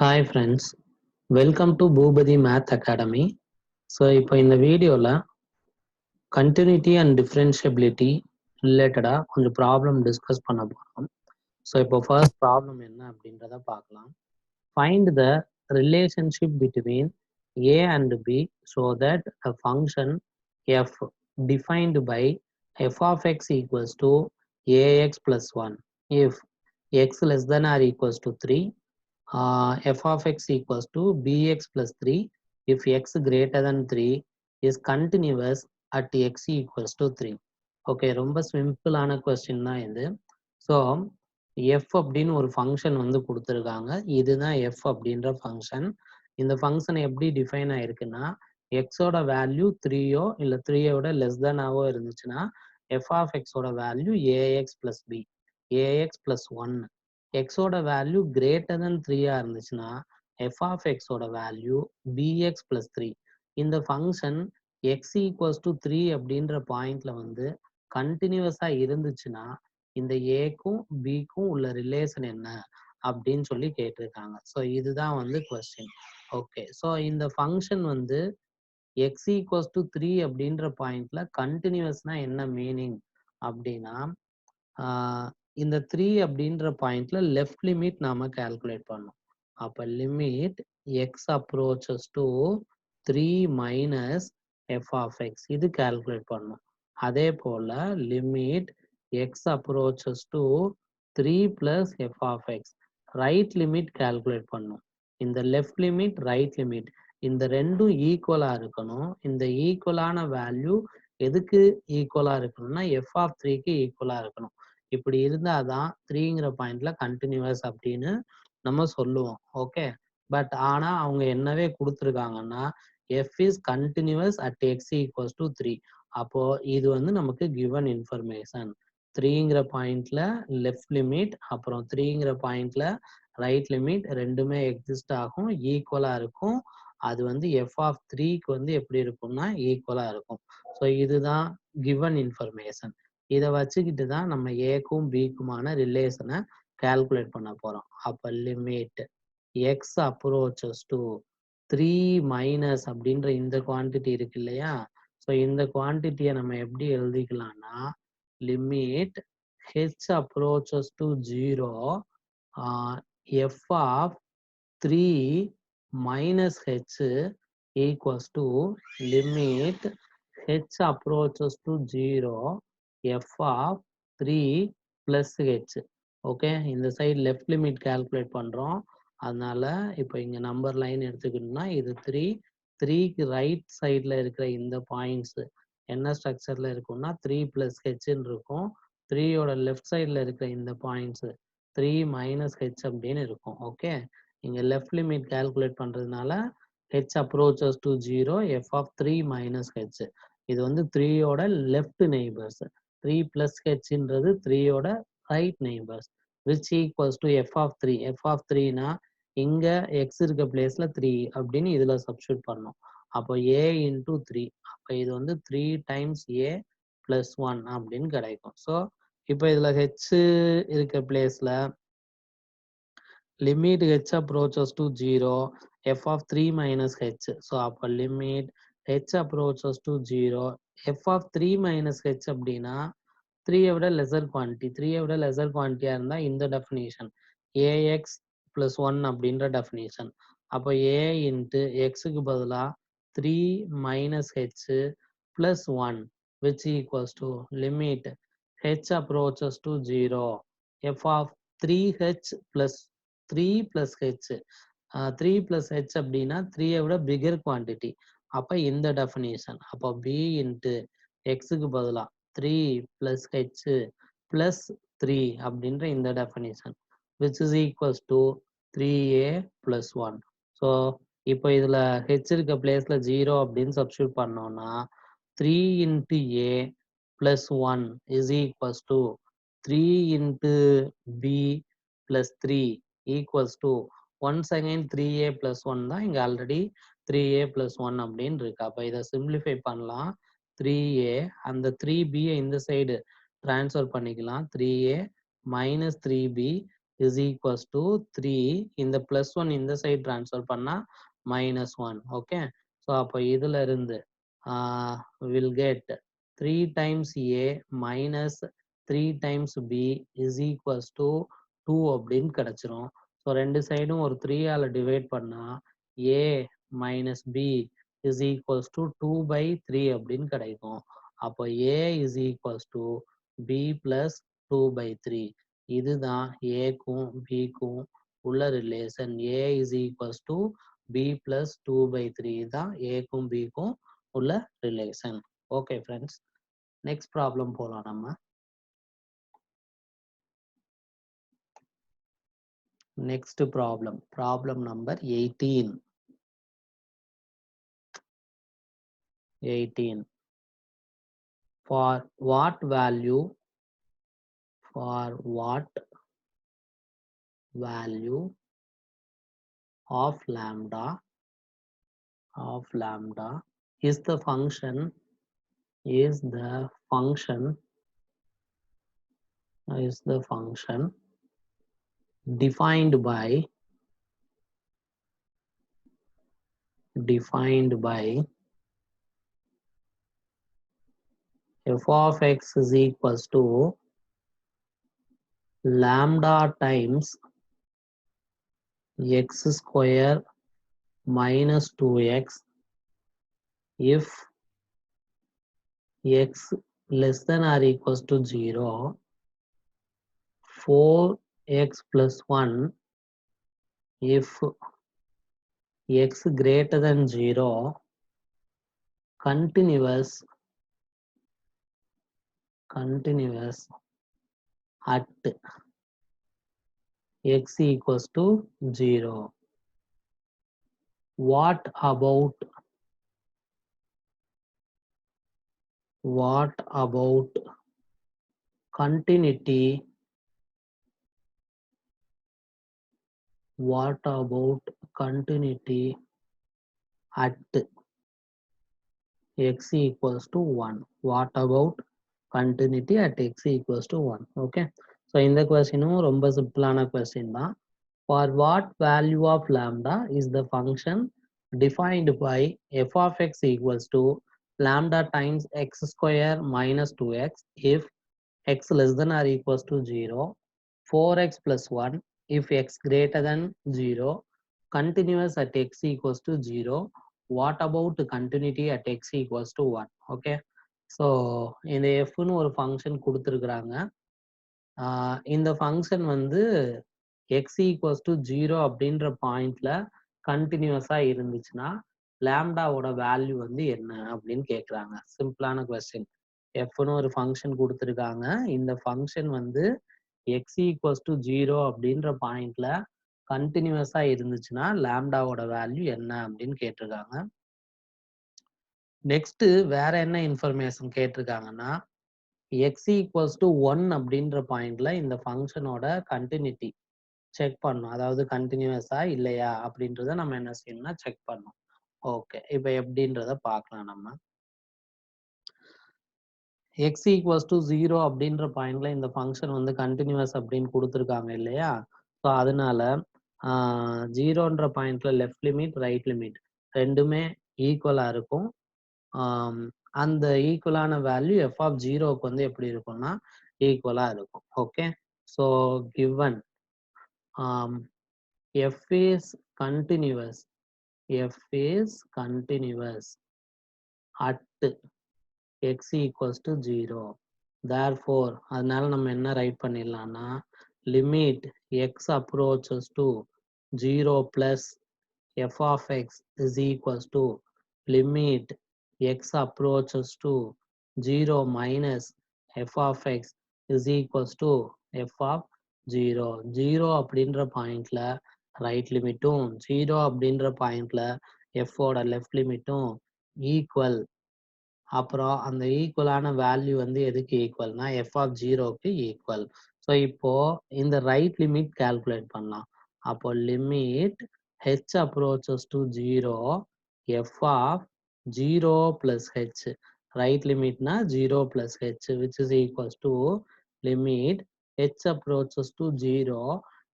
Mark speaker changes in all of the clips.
Speaker 1: Hi friends, welcome to Bhubadi Math Academy. So இப்போ இந்த வீடியோல continuity and differentiability ரிலேட்டடா கொஞ்சம் ப்ராப்ளம் டிஸ்கஸ் பண்ண போறோம். ஸோ இப்போ ஃபர்ஸ்ட் ப்ராப்ளம் என்ன அப்படின்றத பார்க்கலாம். Find the relationship between a and b so that a function f defined by f of x equals to ax plus 1 if x less than or equals to 3 f of x equals to bx plus 3 if x greater than 3 is continuous at x equals to 3. Okay, ரொம்ப சிம்பிளான question தான் இது. So F அப்படின்னு ஒரு function வந்து கொடுத்துருக்காங்க. இதுதான் F அப்படின்ற ஃபங்க்ஷன். இந்த ஃபங்க்ஷன் எப்படி டிஃபைன் ஆயிருக்குன்னா, எக்ஸோட வேல்யூ 3யோ இல்லை 3யோட லெஸ் தெனாவோ இருந்துச்சுன்னா எஃப் ஆஃப் எக்ஸோட value a x plus b, a x plus 1. எக்ஸோட வேல்யூ கிரேட்டர் தென் 3ஆ இருந்துச்சுன்னா எஃப் ஆஃப் எக்ஸோட வேல்யூ பிஎக்ஸ் பிளஸ் 3. இந்த ஃபங்க்ஷன் எக்ஸ் ஈக்குவல்ஸ் டு 3 அப்படின்ற பாயிண்ட்ல வந்து கண்டினியூஸா இருந்துச்சுன்னா இந்த ஏக்கும் பிக்கும் உள்ள ரிலேஷன் என்ன அப்படின்னு சொல்லி கேட்டிருக்காங்க. ஸோ இதுதான் வந்து கொஸ்டின். ஓகே, ஸோ இந்த ஃபங்க்ஷன் வந்து எக்ஸ் ஈக்குவல்ஸ் டு 3 அப்படின்ற பாயிண்ட்ல கண்டினியூஸ்னா என்ன மீனிங் அப்படின்னா, இந்த 3 அப்படின்ற பாயிண்ட்ல லெஃப்ட் லிமிட் நாம கால்குலேட் பண்ணோம். அப்ப limit x approaches to 3 minus f of x இது கால்குலேட் பண்ணோம். அதே போல limit x approaches to 3 plus f of x right limit calculate பண்ணோம். இந்த லெஃப்ட் லிமிட் ரைட் லிமிட் இந்த ரெண்டும் ஈக்குவலா இருக்கணும். இந்த ஈக்குவலான வேல்யூ எதுக்கு ஈக்குவலா இருக்கணும்னா எஃப் ஆஃப் 3க்கு ஈக்குவலா இருக்கணும். இப்படி இருந்தாதான் 3ங்கிற பாயிண்ட்ல கண்டினியூஸ் அப்படின்னு நம்ம சொல்லுவோம். ஓகே, பட் ஆனா அவங்க என்னவே கொடுத்துருக்காங்கன்னா f is continuous at x equals to 3. அப்போ இது வந்து நமக்கு கிவன் இன்ஃபர்மேஷன். 3ங்கிற பாயிண்ட்ல லெஃப்ட் லிமிட் அப்புறம் 3ங்கிற பாயிண்ட்ல ரைட் லிமிட் ரெண்டுமே எக்ஸிஸ்ட் ஆகும், ஈக்குவலா இருக்கும். அது வந்து எஃப் ஆஃப் 3க்கு வந்து எப்படி இருக்கும்னா ஈக்குவலா இருக்கும். ஸோ இதுதான் கிவன் இன்ஃபர்மேஷன். இதை வச்சுக்கிட்டு தான் நம்ம ஏக்கும் பிக்குமான ரிலேஷனை கால்குலேட் பண்ண போறோம். அப்ப limit x approaches to 3 minus அப்படின்ற இந்த குவான்டிட்டி இருக்கு இல்லையா? ஸோ இந்த குவான்டிட்டியை நம்ம எப்படி எழுதிக்கலாம்னா limit h approaches to 0 f of 3 minus h equals to limit h approaches to 0 f of 3 plus h. Okay, இந்த சைடு லெஃப்ட் லிமிட் கால்குலேட் பண்றோம். அதனால இப்போ இங்க நம்பர் லைன் எடுத்துக்கிட்டோம்னா இது 3. 3க்கு ரைட் சைட்ல இருக்கிற இந்த பாயிண்ட்ஸ் என்ன ஸ்ட்ரக்சர்ல இருக்கும்னா 3 பிளஸ் ஹெச்ன்னு இருக்கும். 3யோட லெஃப்ட் சைட்ல இருக்கிற இந்த பாயிண்ட்ஸ் 3 மைனஸ் ஹெச் அப்படின்னு இருக்கும். ஓகே, இங்க லெஃப்ட் லிமிட் கால்குலேட் பண்றதுனால h approaches to 0 f of 3 minus h. இது வந்து 3யோட லெஃப்ட் நெய்பர்ஸ், 3 பிளஸ் ஹெச்ன்றது 3யோட right neighbours which equals to f of 3. f of 3னா இங்க x இருக்க பிளேஸ்ல 3 அப்படின்னு இதுல சப்ஸ்டியூட் பண்ணோம். அப்போ a into 3, அப்போ இது வந்து 3 times a plus 1 அப்படின்னு கிடைக்கும். ஸோ இப்போ இதுல h இருக்க பிளேஸ்ல limit h approaches to 0 f of 3 minus h. So அப்ப limit h approaches to 0 f of 3 minus h அப்படின்னா 3 விட லெசர் குவான்டிட்டி, 3 விட லெசர் குவான்டிட்டியா இருந்தா இந்த டெஃபினிஷன் ax plus 1 அப்படின்ற டெஃபினிஷன். அப்போ a இன்ட்டு எக்ஸுக்கு பதிலா 3 minus h plus 1 which equals to limit h approaches to 0 f of 3h plus 3 plus h. 3 plus h அப்படின்னா 3 விட பிகர் குவான்டிட்டி. அப்ப இந்த டெஃபினிஷன். அப்போ b இன்ட்டு எக்ஸுக்கு பதிலா 3 plus h plus 3 அப்படின்ற இந்த definition which is equals to 3a plus 1. So இப்போ இதுல h இருக்க பிளேஸ்ல 0 அப்படின்னு சப்ஸ்டியூட் பண்ணோம்னா 3 into a plus 1 is equals to 3 into b plus 3 equals to once again 3a plus 1 தான் இங்க ஆல்ரெடி 3a plus 1 அப்படின்னு இருக்கு. அப்ப இதை சிம்பிளிஃபை பண்ணலாம். 3a அந்த 3b இந்த சைடு டிரான்ஸ்ஃபர் பண்ணிக்கலாம். 3a minus 3b is equals to 3. இந்த plus 1 இந்த side transfer பண்ணா minus 1. Okay. So அப்போ இதுல இருந்து will get 3 times A minus 3 times B is equals to 2 அப்படின்னு கிடைச்சிரும். ஸோ ரெண்டு சைடும் ஒரு 3 ஆல டிவைட் பண்ணா A minus B is equals to 2 by 3 அப்படின்னு கிடைக்கும். அப்போ A is equals to B plus 2 by 3. இதுதான் ஏக்கும் பிக்கும் உள்ள relation. A is equals to B plus 2 by 3 தான் ஏக்கும் பிக்கும் உள்ள relation. Okay friends, next problem போலாம் நம்ம. Next problem, problem number 18. For what value of lambda is the function defined by f of x is equals to lambda times x square minus 2x if x less than or equals to 0, 4x plus 1 if x greater than 0, continuous at x equals to 0. What about continuity at x equals to 1? What about continuity at x equals to 1? Okay, so இந்த கொஸ்டினும் ரொம்ப சிம்பிளான question தான். For what value of lambda is the function defined by f of x equals to lambda times x square minus 2x if x less than or equals to 0, 4x plus 1 if x greater than 0, continuous at x equals to 0. What about continuity at x equals to 1? Okay, so இந்த fன்னு ஒரு function கொடுத்துருக்குறாங்க. இந்த function வந்து x equals to 0 அப்படின்ற பாயிண்ட்ல கண்டினியூஸா இருந்துச்சுன்னா லாம்டாவோட value வந்து என்ன அப்படின்னு கேட்குறாங்க. சிம்பிளான கொஸ்டின். எஃப்னு ஒரு ஃபங்க்ஷன் கொடுத்துருக்காங்க. இந்த ஃபங்க்ஷன் வந்து எக்ஸ் ஈக்குவல்ஸ் டு 0 அப்படின்ற பாயிண்ட்ல கண்டினியூஸா இருந்துச்சுன்னா லாம்டாவோட வேல்யூ என்ன அப்படின்னு கேட்டிருக்காங்க. நெக்ஸ்ட் வேற என்ன இன்ஃபர்மேஷன் கேட்டிருக்காங்கன்னா எக்ஸ் ஈக்குவல்ஸ் டு 1 அப்படின்ற பாயிண்ட்ல இந்த ஃபங்க்ஷனோட கண்டினியூட்டி செக் பண்ணும். அதாவது கண்டினியூஸா இல்லையா அப்படின்றத நம்ம என்ன செய்யணும்னா செக் பண்ணணும். ஓகே, இப்போ எப்படின்றத பார்க்கலாம் நம்ம. எக்ஸ் ஈக்குவல்ஸ் டு 0 அப்படின்ற பாயிண்ட்ல இந்த ஃபங்க்ஷன் வந்து கண்டினியூஸ் அப்படின்னு கொடுத்துருக்காங்க இல்லையா? ஸோ அதனால 0ன்ற பாயிண்ட்ல லெஃப்ட் லிமிட் ரைட் லிமிட் ரெண்டுமே ஈக்குவலா இருக்கும். அந்த ஈக்குவலான வேல்யூ எஃப் ஆஃப் 0க்கு வந்து எப்படி இருக்கும்னா ஈக்குவலா இருக்கும். Okay, so given f is continuous at x equals to 0. therefore அதனால நம்ம என்ன right பண்ணிடலாம்னா limit x approaches to 0 plus f of x is equals to limit x approaches to 0 minus f of x is equals to f of 0. 0 அப்படின்ற பாயிண்ட்ல right லிமிட்டும் 0 அப்படின்ற பாயிண்ட்ல எஃபோட left லிமிட்டும் equal. அப்புறம் அந்த ஈக்குவலான வேல்யூ வந்து எதுக்கு ஈக்குவல்னா எஃப் ஆஃப் 0க்கு ஈக்குவல். ஸோ இப்போ இந்த ரைட் லிமிட் கால்குலேட் பண்ணலாம். அப்போ limit h approaches to 0 f of 0 plus h, right லிமிட்னா 0 plus h which is equals to limit h approaches to 0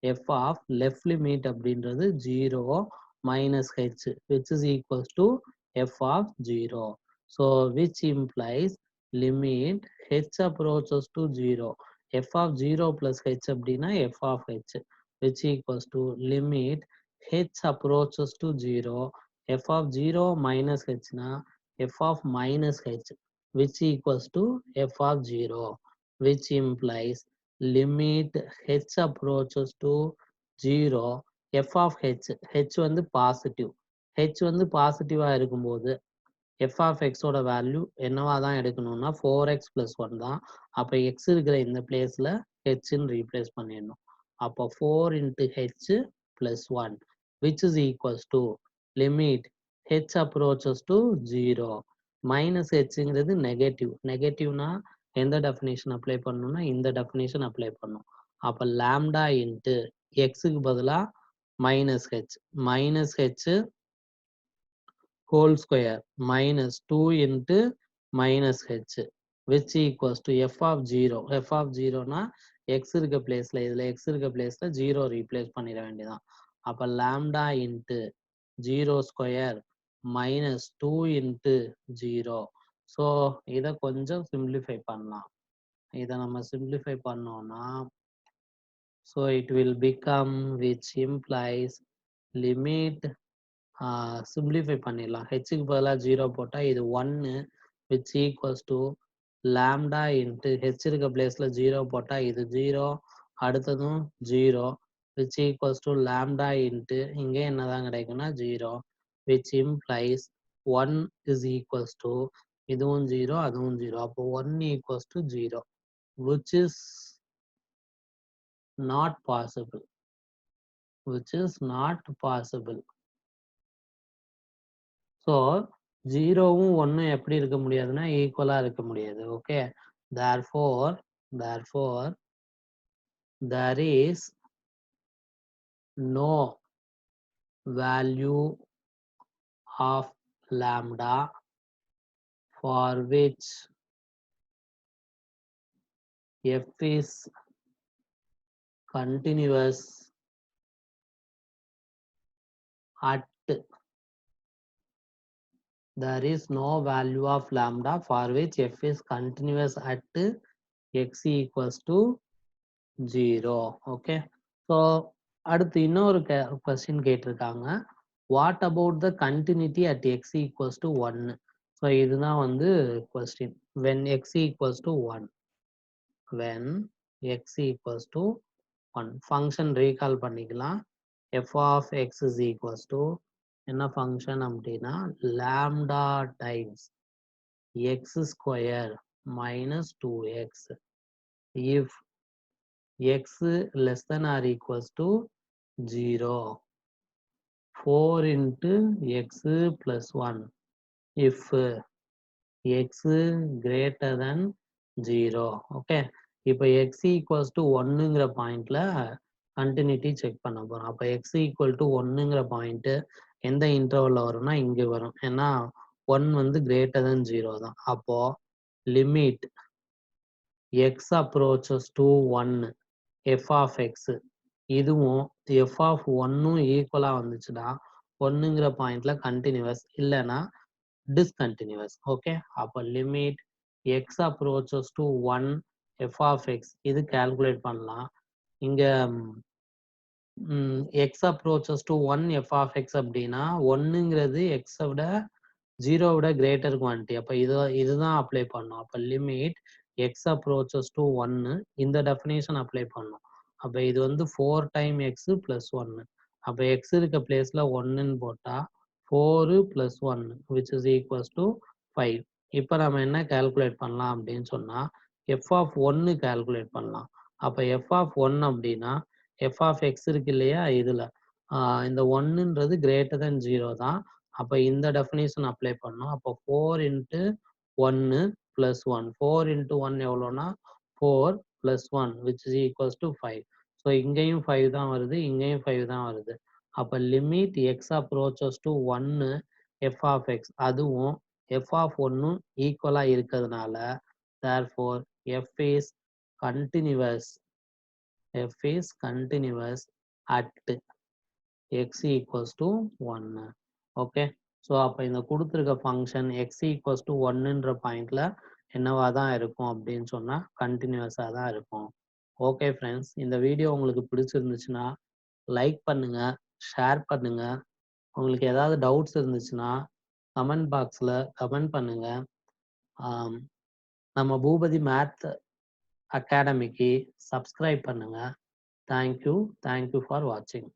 Speaker 1: f of left limit அப்படின்றது 0 minus h which is equals to f of 0. So which implies limit h approaches to 0. f of 0 plus h அப்படின்னா f of h which equals to limit h approaches to 0. f of 0 minus h na f of minus h which equals to f of 0, which implies limit h approaches to 0 f of h வந்து positive வந்து பாசிட்டிவா இருக்கும்போது f of x ஓட value என்னவா தான் எடுக்கணும்னா 4x plus 1 தான். அப்போ x இருக்கிற இந்த பிளேஸ்ல hன்னு ரீப்ளேஸ் பண்ணிடணும். அப்போ 4 into h plus 1 which is equals to limit h approaches to 0 minus hங்கிறது நெகட்டிவ். நெகட்டிவ்னா எந்த டெஃபினேஷன் அப்ளை பண்ணணும்னா இந்த டெஃபினேஷன் அப்ளை பண்ணணும். அப்போ லாம்டா இன்ட்டு எக்ஸுக்கு பதிலாக minus h whole square minus 2 into minus h which equals to f of 0. f of 0 na x இருக்க பிளேஸ்ல இதுல x இருக்க பிளேஸ்ல 0 ரீப்ளேஸ் பண்ணிட வேண்டியதான். அப்ப lambda into 0 square minus 2 into 0. So இதை கொஞ்சம் சிம்பிளிஃபை பண்ணலாம். இதை நம்ம சிம்பிளிஃபை பண்ணோம்னா so it will become which implies limit simplify பண்ணிடலாம். ஹெச்சுக்கு பதிலாக 0 போட்டால் இது 1 which equals to lambda into H இருக்க பிளேஸில் 0 போட்டால் இது 0 அடுத்ததும் 0 which equals to lambda into இங்கே என்னதான் கிடைக்கும்னா 0 which implies 1 is equals to இதுவும் 0 அதுவும் 0. அப்போ 1 equals to 0 which is not possible. So 0வும் 1ம் எப்படி இருக்க முடியாதுன்னா ஈக்குவலா இருக்க முடியாது. Okay, therefore there is no value of lambda for which f is continuous at there is no value of lambda for which f is continuous at x equals to 0. Okay, so அடுத்து இன்னொரு question கேட்டிருக்காங்க. What about the continuity at x equals to 1. So இதுதான் வந்து question. When x equals to 1 function recall பண்ணிக்கலாம். F of x is equals to என்ன function அப்படின்னா lambda times x square minus 2x if x less than or equals to 0. 4 into x plus 1 if x greater than 0. Okay, இப்போ x equals to 1ங்கிற பாயிண்ட்ல continuity check பண்ண போறோம். அப்போ x equal to 1ங்கிற point எந்த இன்டர்வல்ல வரும்னா இங்க வரும். ஏன்னா 1 வந்து greater than 0 தான். அப்போ limit x approaches to 1 f of x இதுவும் f of 1ம் ஈக்குவலா வந்துச்சுன்னா 1ங்கிற பாயிண்ட்ல கண்டினியூவஸ் இல்லைன்னா டிஸ்கண்டினியூவஸ். ஓகே, அப்போ limit x approaches to 1 f of x இது கால்குலேட் பண்ணலாம். இங்க x approaches to 1 f of x அப்படின்னா 1ங்கிறது x விட 0 விட கிரேட்டர் குவான்டிட்டி. அப்போ இதுதான் அப்ளை பண்ணும். அப்போ லிமிட் x approaches to 1 இந்த டெஃபினேஷன் அப்ளை பண்ணும். அப்போ இது வந்து 4 டைம் எக்ஸ் பிளஸ் 1. அப்போ எக்ஸ் இருக்க பிளேஸ்ல 1ன்னு போட்டா 4 plus 1 which is equals to 5. இப்போ நம்ம என்ன கால்குலேட் பண்ணலாம் அப்படின்னு சொன்னா எஃப் ஆஃப் 1 கால்குலேட் பண்ணலாம். அப்போ எஃப் ஆஃப் 1 அப்படின்னா எஃப் ஆஃப் எக்ஸ் இருக்கு இல்லையா, இதுல இந்த 1ன்றது கிரேட்டர் தென் 0 தான். அப்போ இந்த டெஃபினேஷன் அப்ளை பண்ணோம். அப்போ 4 இன்ட்டு 1 பிளஸ் 1 4 இன்ட்டு 1 எவ்வளோனா 4 plus 1 which is equals to 5. So இங்கேயும் 5 தான் வருது, இங்கேயும் 5 தான் வருது. அப்போ limit x approaches to 1 f of x அதுவும் எஃப் ஆஃப் 1ம் ஈக்குவலாக இருக்கிறதுனால therefore f is continuous f is continuous at x equals to 1. Okay, so அப்போ இந்த கொடுத்துருக்க ஃபங்க்ஷன் எக்ஸ் ஈக்குவல்ஸ் டு ஒன்னுன்ற பாயிண்ட்ல என்னவா தான் இருக்கும் அப்படின்னு சொன்னால் கண்டினியூஸாக தான் இருக்கும். ஓகே ஃப்ரெண்ட்ஸ், இந்த வீடியோ உங்களுக்கு பிடிச்சிருந்துச்சுன்னா லைக் பண்ணுங்க, ஷேர் பண்ணுங்க. உங்களுக்கு ஏதாவது டவுட்ஸ் இருந்துச்சுன்னா கமெண்ட் பாக்ஸில் கமெண்ட் பண்ணுங்க. நம்ம பூபதி மேத் அகாடமிக்கு சப்ஸ்கிரைப் பண்ணுங்க. தேங்க்யூ ஃபார் வாட்சிங்.